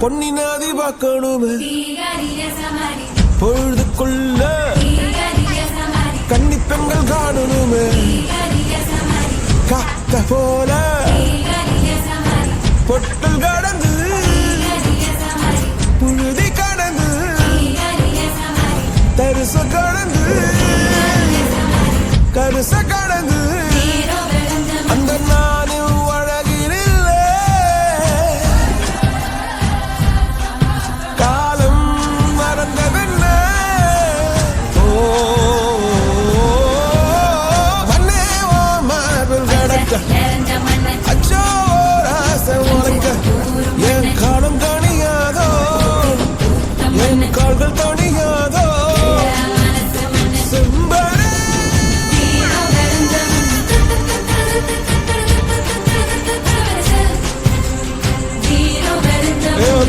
பொன்னினாதி பார்க்கணுமே பொழுதுக்குள்ள கன்னி பெண்கள் காணணுமே காத்த போல பொட்டல் கடந்து புழுதி கடந்து தரிச கடந்து கருச